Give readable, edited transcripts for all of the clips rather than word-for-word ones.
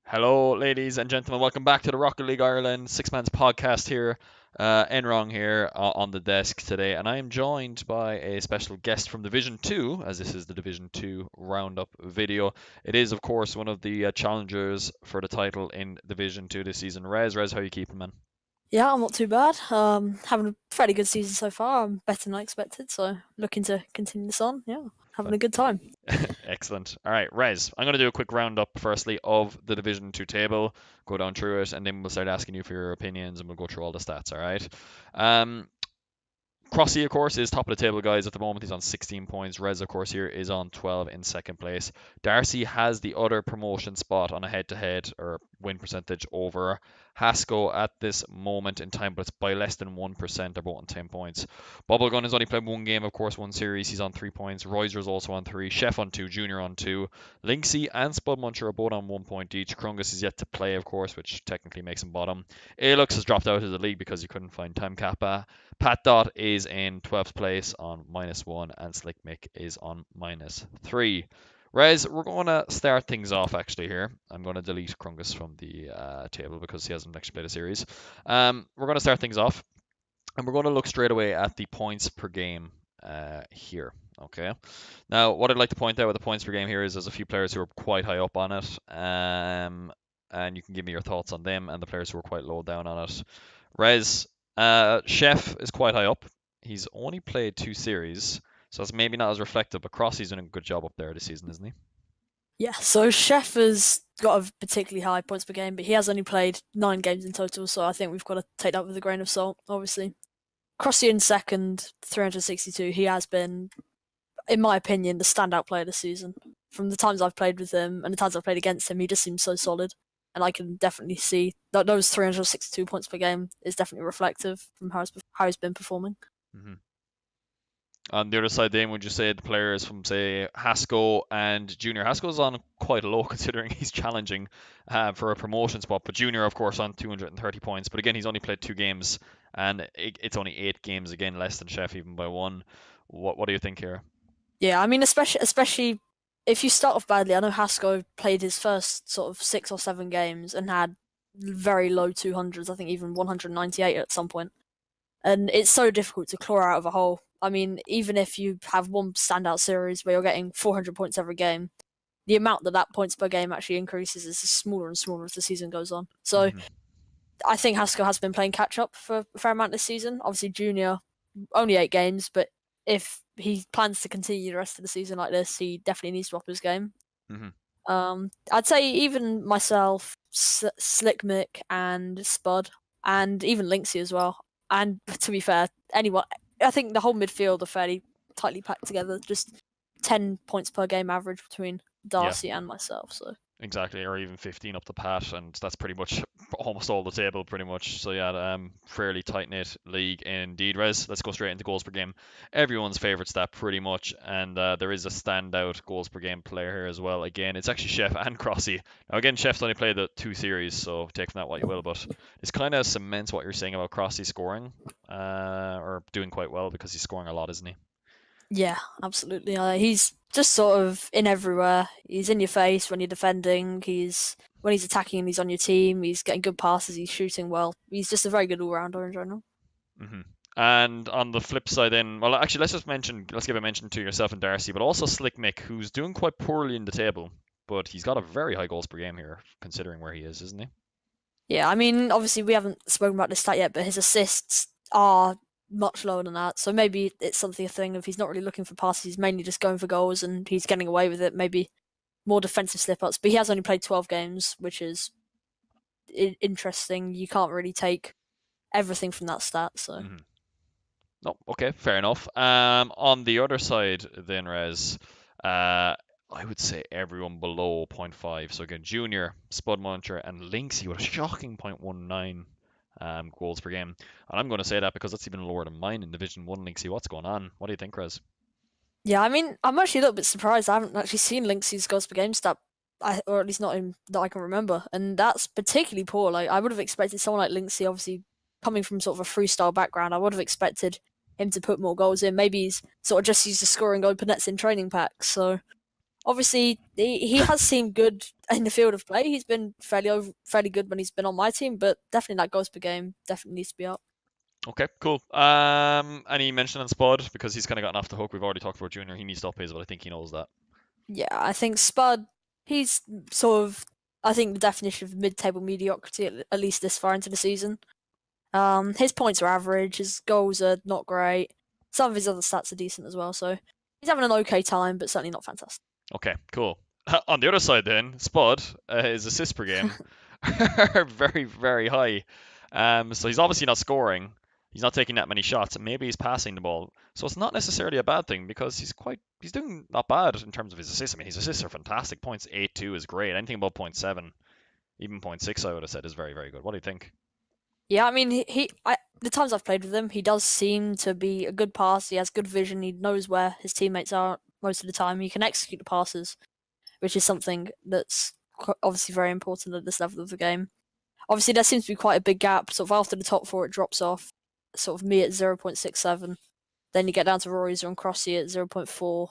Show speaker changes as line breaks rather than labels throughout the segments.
Hello, ladies and gentlemen. Welcome back to the Rocket League Ireland Six Man's podcast here. Enrong here on the desk today, and I am joined by a special guest from Division 2, as this is the Division 2 roundup video. It is, of course, one of the challengers for the title in Division 2 this season. Rez, how are you keeping, man?
Yeah, I'm not too bad. Having a fairly good season so far. I'm better than I expected, so looking to continue this on. Yeah, having a good time.
Excellent. All right, Rez, I'm going to do a quick roundup firstly of the Division 2 table, go down through it, and then we'll start asking you for your opinions and we'll go through all the stats, all right? Um, Crossy, of course, is top of the table, guys, at the moment. He's on 16 points. Rez, of course, here is on 12 in second place. Darcy has the other promotion spot on a head-to-head or win percentage over Haskell at this moment in time, but it's by less than 1%. They're both on 10 points. Bubblegun has only played one game, of course, one series. He's on 3 points. Reuser's also on 3. Chef on 2. Junior on 2. Linksy and Spudmuncher are both on 1 point each. Krungus is yet to play, of course, which technically makes him bottom. Alux has dropped out of the league because he couldn't find Time Kappa. Pat Dot is in 12th place on -1, and Slick Mick is on -3. Rez, we're going to start things off actually here. I'm going to delete Krungus from the table because he hasn't actually played a series. We're going to start things off, and we're going to look straight away at the points per game here. Okay. Now, what I'd like to point out with the points per game here is there's a few players who are quite high up on it, and you can give me your thoughts on them and the players who are quite low down on it. Rez, Chef is quite high up. He's only played 2 series, so it's maybe not as reflective, but Crossy's doing a good job up there this season, isn't he?
Yeah, so Chef has got a particularly high points per game, but he has only played 9 games in total, so I think we've got to take that with a grain of salt, obviously. Crossy in second, 362. He has been, in my opinion, the standout player this season. From the times I've played with him and the times I've played against him, he just seems so solid. And I can definitely see that those 362 points per game is definitely reflective from how he's been performing.
Mm-hmm. On the other side, then, would you say the players from, say, Haskell and Junior? Haskell's on quite low considering he's challenging for a promotion spot, but Junior, of course, on 230 points. But again, he's only played 2 games, and it's only 8 games, again, less than Chef, even by 1. What do you think here?
Yeah, I mean, especially if you start off badly. I know Haskell played his first sort of 6 or 7 games and had very low 200s, I think even 198 at some point. And it's so difficult to claw out of a hole. I mean, even if you have one standout series where you're getting 400 points every game, the amount that points per game actually increases is smaller and smaller as the season goes on. So
Mm-hmm.
I think Haskell has been playing catch up for a fair amount this season. Obviously, Junior, only 8 games, but if he plans to continue the rest of the season like this, he definitely needs to up his game.
Mm-hmm.
I'd say even myself, Slick Mick, and Spud, and even Linksy as well. And to be fair, anyone, I think the whole midfield are fairly tightly packed together. Just 10 points per game average between Darcy and myself. So
Exactly, or even 15 up the pat, and that's pretty much almost all the table, pretty much. So yeah, fairly tight knit league indeed. Rez, let's go straight into goals per game. Everyone's favorite stat, pretty much, and there is a standout goals per game player here as well. Again, it's actually Chef and Crossy. Now again, Chef's only played the 2 series, so take from that what you will. But this kind of cements what you're saying about Crossy scoring, or doing quite well because he's scoring a lot, isn't he?
yeah, absolutely. He's just sort of in everywhere. He's in your face when you're defending. When he's attacking, he's on your team. He's getting good passes. He's shooting well. He's just a very good all rounder in general.
Hmm. And on the flip side, then, well, actually, let's give a mention to yourself and Darcy, but also Slick Mick, who's doing quite poorly in the table, but he's got a very high goals per game here, considering where he is, isn't he?
Yeah, I mean, obviously we haven't spoken about this stat yet, but his assists are much lower than that. So maybe it's a thing of he's not really looking for passes. He's mainly just going for goals, and he's getting away with it. Maybe more defensive slip ups, but he has only played 12 games, which is interesting. You can't really take everything from that stat. So
Hmm. No, okay, fair enough. On the other side, then, Rez, I would say everyone below zero point 0.5. So again, Junior, Spudmuncher, and Linksy with a shocking 0.19 goals per game. And I'm going to say that because that's even lower than mine in Division 1, Linksy. What's going on? What do you think, Rez?
Yeah, I mean, I'm actually a little bit surprised. I haven't actually seen Lynx's goals per game stat, or at least not in that I can remember, and that's particularly poor. Like, I would have expected someone like Lynxy, obviously coming from sort of a freestyle background, I would have expected him to put more goals in. Maybe he's sort of just used to scoring open nets in training packs. So obviously, he has seemed good in the field of play. He's been fairly good when he's been on my team, but definitely that goals per game definitely needs to be up.
Okay, cool. Any mention on Spud because he's kind of gotten off the hook. We've already talked about Junior. He needs to up his, but I think he knows that.
Yeah, I think Spud, he's sort of, I think the definition of mid-table mediocrity at least this far into the season. His points are average, his goals are not great. Some of his other stats are decent as well, so he's having an okay time, but certainly not fantastic.
Okay, cool. On the other side, then Spud, his assists per game are very, very high. So he's obviously not scoring. He's not taking that many shots, and maybe he's passing the ball. So it's not necessarily a bad thing because he's doing not bad in terms of his assists. I mean, his assists are fantastic. Points 8.2 is great. Anything above 0.7, even 0.6, I would have said is very, very good. What do you think?
Yeah, I mean, the times I've played with him, he does seem to be a good passer. He has good vision. He knows where his teammates are most of the time. He can execute the passes, which is something that's obviously very important at this level of the game. Obviously, there seems to be quite a big gap. Sort of after the top four, it drops off. Sort of me at 0.67. Then you get down to Royzer and Crossy at 0.4,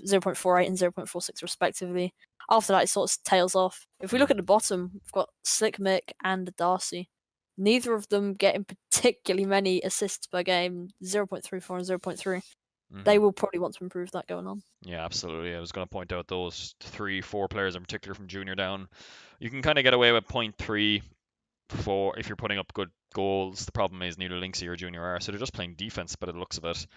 0.48, and 0.46 respectively. After that, it sort of tails off. If we look at the bottom, we've got Slick Mick and Darcy. Neither of them getting particularly many assists per game, 0.34 and 0.3. They
Hmm.
will probably want to improve that going on.
Yeah, absolutely. I was going to point out those three, four players in particular from junior down. You can kind of get away with 0.3 for if you're putting up good goals. The problem is neither Lynxy or Junior are, so they're just playing defense by the looks of it.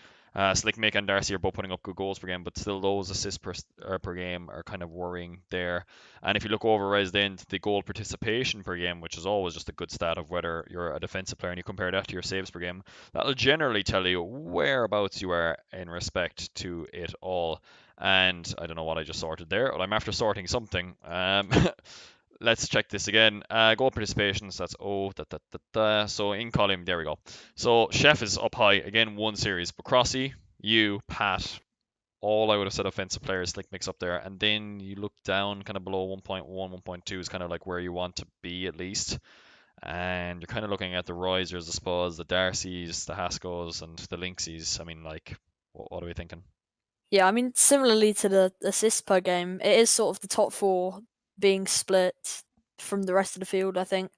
Slick Mick and Darcy are both putting up good goals per game, but still those assists per game are kind of worrying there. And if you look over Res then to the goal participation per game, which is always just a good stat of whether you're a defensive player and you compare that to your saves per game, that'll generally tell you whereabouts you are in respect to it all. And I don't know what I just sorted there. Well, I'm after sorting something. Let's check this again. Goal participation, so that's So in column, there we go. So Chef is up high, again, one series. But Crossy, you, Pat, all I would have said offensive players, Slick Mix up there. And then you look down kind of below 1.1, 1.2 is kind of like where you want to be at least. And you're kind of looking at the Risers, the Spas, the Darcys, the Haskos, and the Lynxies. I mean, like, what are we thinking?
Yeah, I mean, similarly to the assists per game, it is sort of the top four being split from the rest of the field, I think.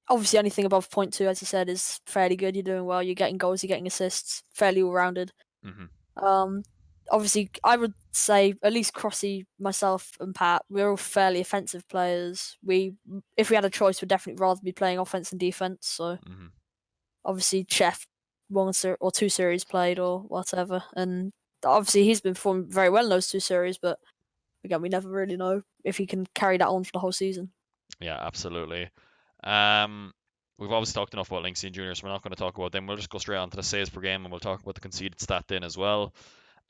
Obviously, anything above 0.2, as you said, is fairly good. You're doing well. You're getting goals, you're getting assists, fairly all rounded.
Hmm.
Um, Obviously, I would say at least Crossy, myself, and Pat, we're all fairly offensive players. If we had a choice, we'd definitely rather be playing offense and defense. So
Hmm.
obviously, Chef or two series played or whatever, and obviously he's been performing very well in those two series. But again, we never really know if he can carry that on for the whole season.
Yeah, absolutely. Um, we've obviously talked enough about Lynxy and Junior, so we're not going to talk about them. We'll just go straight on to the saves per game, and we'll talk about the conceded stat then as well.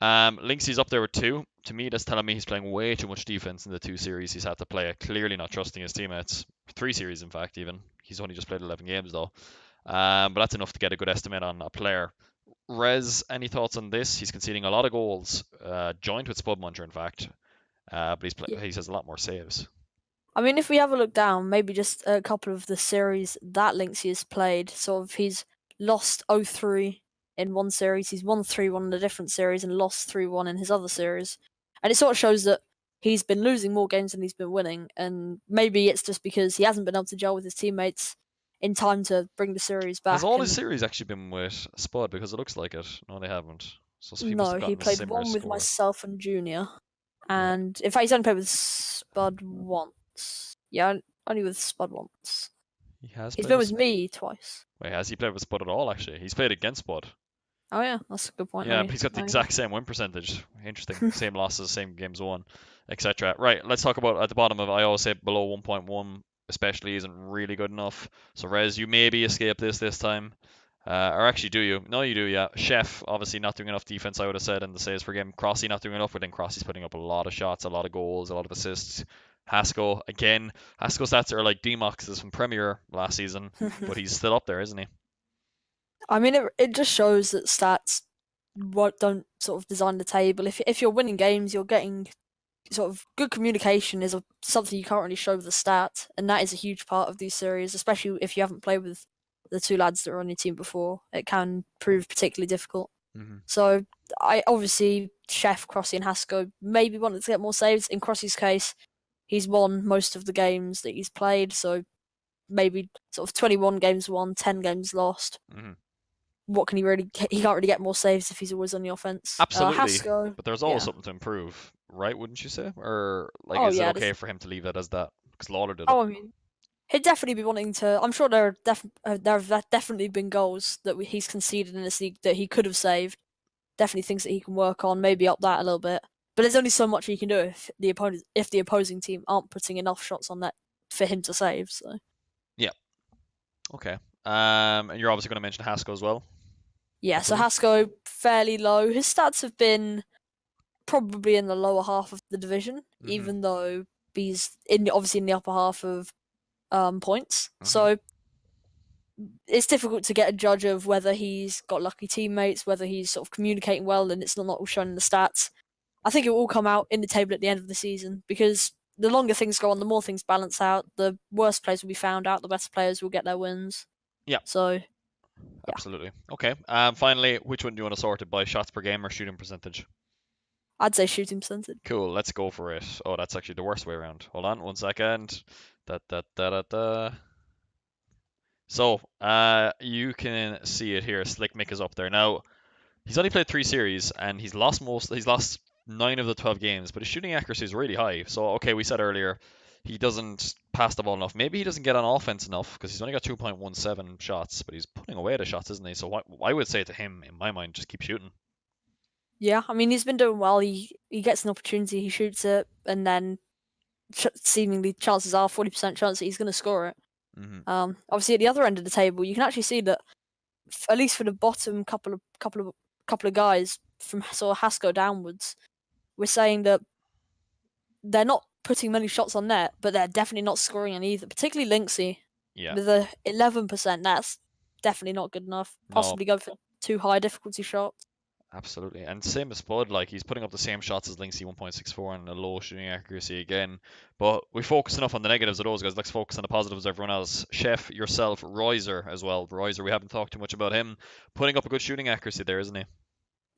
Lynxy's up there with 2. To me, that's telling me he's playing way too much defense in the 2 series he's had to play. Clearly not trusting his teammates. 3 series, in fact, even. He's only just played 11 games, though. But that's enough to get a good estimate on a player. Rez, any thoughts on this? He's conceding a lot of goals, joint with Spudmuncher, in fact. But
Yeah.
he has a lot more saves.
I mean, if we have a look down, maybe just a couple of the series that Lynxy has played, sort of he's lost 0-3 in one series, he's won 3-1 in a different series, and lost 3-1 in his other series. And it sort of shows that he's been losing more games than he's been winning, and maybe it's just because he hasn't been able to gel with his teammates in time to bring the series
Has
back.
all his
And
series actually been with Spud? Because it looks like it. No, they haven't. So he must
no,
have
he
gotten a
played
similar
one with
score.
myself and Junior,
Yeah.
and in fact, he's only played with Spud once. Yeah, only with Spud once.
He has
He's
played
been
with.
with me twice.
Wait, has he played with Spud at all? Actually, he's played against Spud.
Oh yeah, that's a good point.
Yeah, but he's got the
Let me
exact same win percentage. Interesting. Same losses, same games won, etc. Right. Let's talk about at the bottom of. I always say below 1.1, especially, isn't really good enough. So Rez, you maybe escape this time. Or actually, do you? No, you do. Yeah. Chef obviously not doing enough defense. I would have said in the saves per game. Crossy not doing enough. But then Crossy's putting up a lot of shots, a lot of goals, a lot of assists. Haskell again. Haskell stats are like Demox's from Premier last season, but he's still up there, isn't he?
I mean, it just shows that stats don't sort of design the table. If you're winning games, you're getting sort of good communication is something you can't really show with the stat, and that is a huge part of these series, especially if you haven't played with the two lads that are on your team before. It can prove particularly difficult.
Mm-hmm.
So I obviously Chef, Crossy, and Haskell maybe wanted to get more saves. In Crossy's case, he's won most of the games that he's played, so maybe sort of 21 games won, 10 games lost.
Mm-hmm.
What can he really? He can't really get more saves if he's always on the offense.
Absolutely,
Haskell,
but there's always
yeah.
something to improve, right? Wouldn't you say? Or like,
Oh
is it
yeah.
okay for him to leave that as that? Because Lawler did it.
Oh, I mean, he'd definitely be wanting to. I'm sure there have definitely been goals that he's conceded in this league that he could have saved. Definitely things that he can work on, maybe up that a little bit. But there's only so much he can do if the opposing team aren't putting enough shots on net for him to save. So
Yeah. Okay. And you're obviously going to mention Haskell as well.
yeah, so
Happily?
Haskell fairly low. His stats have been probably in the lower half of the division,
Mm-hmm.
even though he's obviously in the upper half of points.
Mm-hmm.
So it's difficult to get a judge of whether he's got lucky teammates, whether he's sort of communicating well, and it's not all shown in the stats. I think it will all come out in the table at the end of the season, because the longer things go on, the more things balance out. The worst players will be found out. The better players will get their wins.
Yeah.
So yeah,
Absolutely. Okay. Finally, which one do you want to sort it by? Shots per game or shooting percentage?
I'd say shooting percentage.
Cool. Let's go for it. Oh, that's actually the worst way around. Hold on 1 second. Da da da da da. So, you can see it here. Slick Mick is up there now. He's only played 3 series and he's lost 9 of the 12 games, but his shooting accuracy is really high. So, okay, we said earlier he doesn't pass the ball enough. Maybe he doesn't get on offense enough because he's only got 2.17 shots, but he's putting away the shots, isn't he? So, I would say to him, in my mind, just keep shooting.
Yeah, I mean, he's been doing well. He gets an opportunity, he shoots it, and then seemingly chances are 40% chance that he's going to score it.
Mm-hmm.
Obviously, at the other end of the table, you can actually see that at least for the bottom couple of guys from sort of Haskell downwards, we're saying that they're not putting many shots on net, but they're definitely not scoring any either. Particularly Linksy
Yeah.
with a 11%. That's definitely not good enough.
No.
Possibly go for too high difficulty shots.
Absolutely. And same as Spud, like he's putting up the same shots as Linksy 1.64 and a low shooting accuracy again. But we focus enough on the negatives of those guys. Let's focus on the positives of everyone else. Chef, yourself, Royzer as well. Royzer, we haven't talked too much about him. Putting up a good shooting accuracy there, isn't he?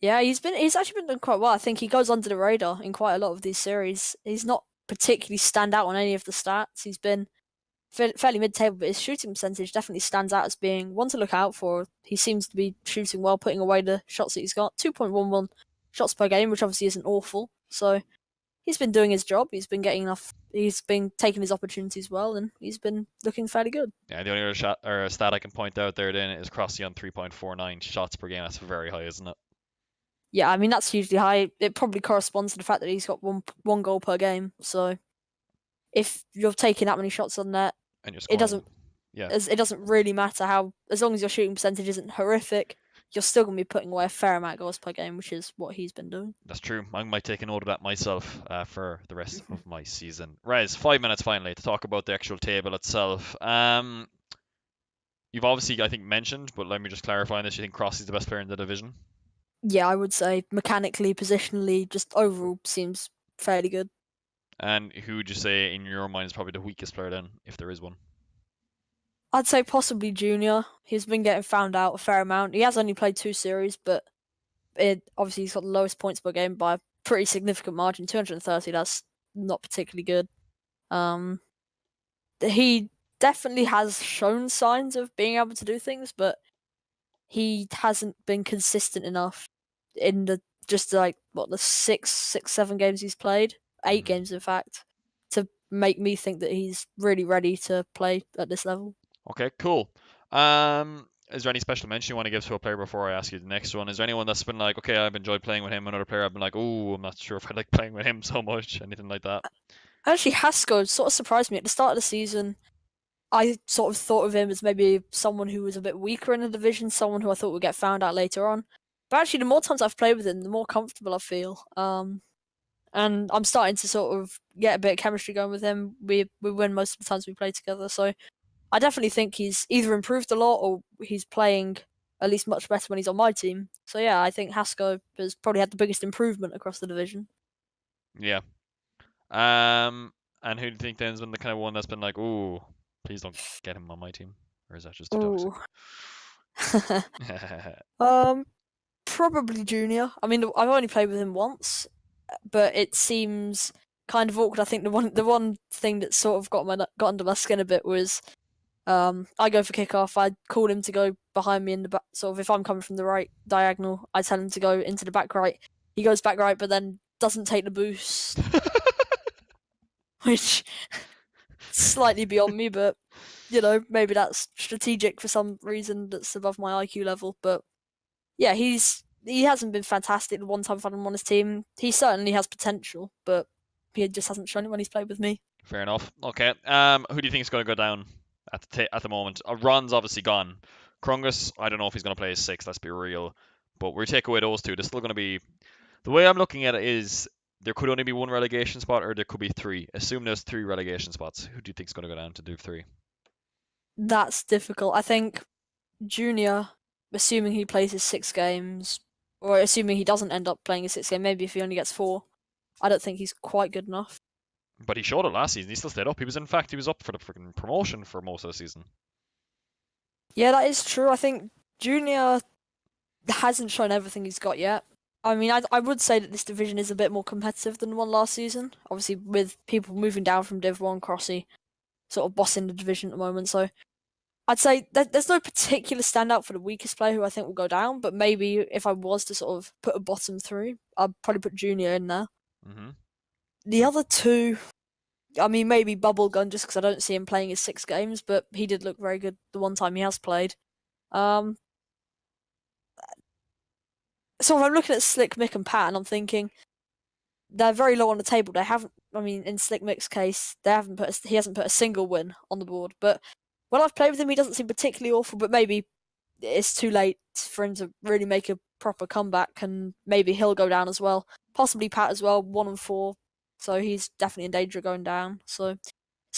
Yeah, he's actually been doing quite well. I think he goes under the radar in quite a lot of these series. He's not particularly stand out on any of the stats. He's been fairly mid-table, but his shooting percentage definitely stands out as being one to look out for. He seems to be shooting well, putting away the shots that he's got. 2.11 shots per game, which obviously isn't awful. So he's been doing his job. He's been getting enough. He's been taking his opportunities well, and he's been looking fairly good.
Yeah, the only other shot or stat I can point out there then is Crossy on 3.49 shots per game. That's very high, isn't it?
Yeah, I mean that's hugely high. It probably corresponds to the fact that he's got one goal per game. So if you're taking that many shots on net,
and you're scoring,
it doesn't really matter how, as long as your shooting percentage isn't horrific, you're still going to be putting away a fair amount of goals per game, which is what he's been doing.
That's true. I might take a note of that myself for the rest of my season. Rez, 5 minutes finally to talk about the actual table itself. You've obviously, I think, mentioned, but let me just clarify on this. You think Crossy's the best player in the division?
Yeah, I would say mechanically, positionally, just overall seems fairly good.
And who would you say, in your mind, is probably the weakest player then, if there is one?
I'd say possibly Junior. He's been getting found out a fair amount. He has only played 2 series, but obviously he's got the lowest points per game by a pretty significant margin, 230. That's not particularly good. He definitely has shown signs of being able to do things, but he hasn't been consistent enough in the the 7 games he's played, 8 games in fact, to make me think that he's really ready to play at this level.
Okay, cool. Is there any special mention you want to give to a player before I ask you the next one? Is there anyone that's been like, okay, I've enjoyed playing with him? Another player I've been like, oh, I'm not sure if I like playing with him so much. Anything like that?
Actually, Haskell sort of surprised me at the start of the season. I sort of thought of him as maybe someone who was a bit weaker in the division, someone who I thought would get found out later on. But actually, the more times I've played with him, the more comfortable I feel. And I'm starting to sort of get a bit of chemistry going with him. We win most of the times we play together, so I definitely think he's either improved a lot or he's playing at least much better when he's on my team. So yeah, I think Haskell has probably had the biggest improvement across the division.
Yeah. And who do you think then's been the kind of one that's been like, ooh, please don't get him on my team, or is that just too toxic?
Ooh. Probably Junior. I mean, I've only played with him once, but it seems kind of awkward. I think the one thing that sort of got under my skin a bit was I go for kickoff. I call him to go behind me in the back. Sort of if I'm coming from the right diagonal, I tell him to go into the back right. He goes back right, but then doesn't take the boost, which slightly beyond me. But maybe that's strategic for some reason that's above my IQ level. But yeah, he hasn't been fantastic the one time I've had him on his team. He certainly has potential, but he just hasn't shown it when he's played with me.
Fair enough. Okay. Who do you think is going to go down at the moment? Ron's obviously gone. Krungus, I don't know if he's going to play as 6. Let's be real. But we take away those two. There's still going to be. The way I'm looking at it is there could only be 1 relegation spot, or there could be 3. Assume there's 3 relegation spots. Who do you think is going to go down to Div 3?
That's difficult. I think Junior, assuming he plays his 6 games, or assuming he doesn't end up playing his 6 game, maybe if he only gets 4, I don't think he's quite good enough.
But he showed it last season. He still stayed up. He was up for the freaking promotion for most of the season.
Yeah, that is true. I think Junior hasn't shown everything he's got yet. I mean, I would say that this division is a bit more competitive than the one last season. Obviously, with people moving down from Div 1, Crossy sort of bossing the division at the moment. So I'd say there's no particular standout for the weakest player who I think will go down, but maybe if I was to sort of put a bottom 3, I'd probably put Junior in there.
Mm-hmm.
The other 2, I mean, maybe Bubblegun just because I don't see him playing his 6 games, but he did look very good the one time he has played. So if I'm looking at Slick Mick and Pat, and I'm thinking they're very low on the table. They haven't. I mean, in Slick Mick's case, he hasn't put a single win on the board. But when I've played with him, he doesn't seem particularly awful. But maybe it's too late for him to really make a proper comeback, and maybe he'll go down as well. Possibly Pat as well, 1 and 4. So he's definitely in danger of going down. So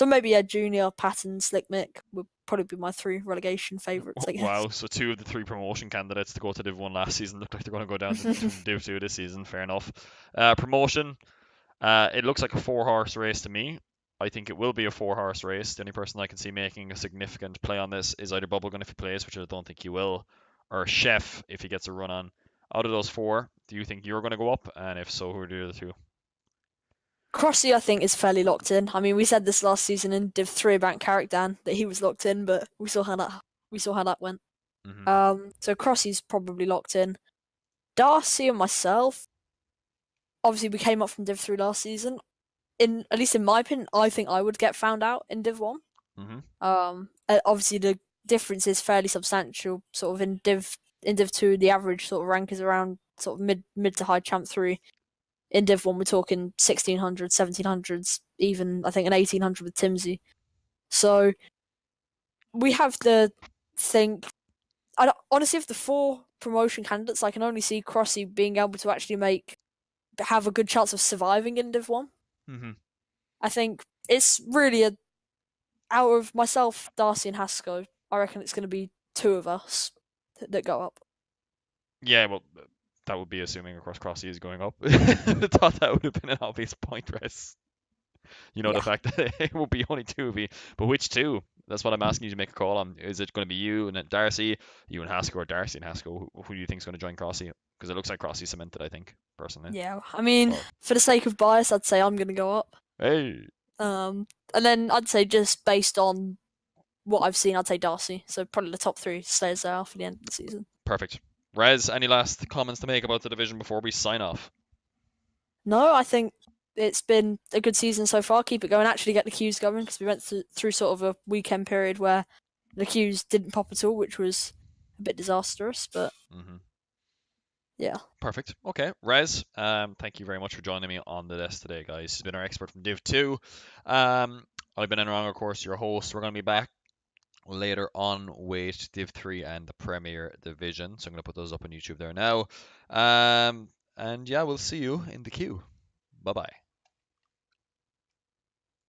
maybe Junior, Pat, and Slick Mick would probably be my 3 relegation favourites, I guess.
Wow, so 2 of the 3 promotion candidates to go to Div 1 last season look like they're going to go down to Div 2 this season. Fair enough. Promotion, it looks like a 4-horse race to me. I think it will be a 4-horse race. The only person I can see making a significant play on this is either Bubblegun if he plays, which I don't think he will, or Chef if he gets a run on. Out of those 4, do you think you're going to go up? And if so, who are the other 2?
Crossy, I think, is fairly locked in. I mean, we said this last season in Div 3 about Carrickdan that he was locked in, but we saw how that went.
Mm-hmm.
So Crossy's probably locked in. Darcy and myself, obviously we came up from Div 3 last season. At least in my opinion, I think I would get found out in Div 1.
Mm-hmm.
Obviously the difference is fairly substantial. Sort of in Div 2, the average sort of rank is around sort of mid to high Champ 3. In Div 1, we're talking 1600s, 1700s, even I think an 1800 with Timsy. So we have to think. Honestly, of the 4 promotion candidates, I can only see Crossy being able to actually have a good chance of surviving in Div 1.
Mm-hmm.
I think it's really out of myself, Darcy, and Haskell, I reckon it's going to be 2 of us that go up.
Yeah, well, that would be assuming, of course, Crossy is going up. I thought that would have been an obvious point, Rez. The fact that it will be only 2 of you. But which 2? That's what I'm asking you to make a call on. Is it going to be you and Darcy, you and Haskell, or Darcy and Haskell? Who do you think is going to join Crossy? Because it looks like Crossy cemented, I think, personally.
Yeah, I mean, for the sake of bias, I'd say I'm going to go up.
Hey.
And then I'd say just based on what I've seen, I'd say Darcy. So probably the top 3 stays there for the end of the season.
Perfect. Rez, any last comments to make about the division before we sign off?
No, I think it's been a good season so far. Keep it going. Actually get the queues going, because we went through sort of a weekend period where the queues didn't pop at all, which was a bit disastrous. But yeah.
Perfect. Okay, Rez, thank you very much for joining me on the desk today, guys. He's been our expert from Div 2. I've been Enrang, of course, your host. We're going to be back later on with Div 3 and the Premier Division. So I'm going to put those up on YouTube there now. And yeah, we'll see you in the queue. Bye-bye.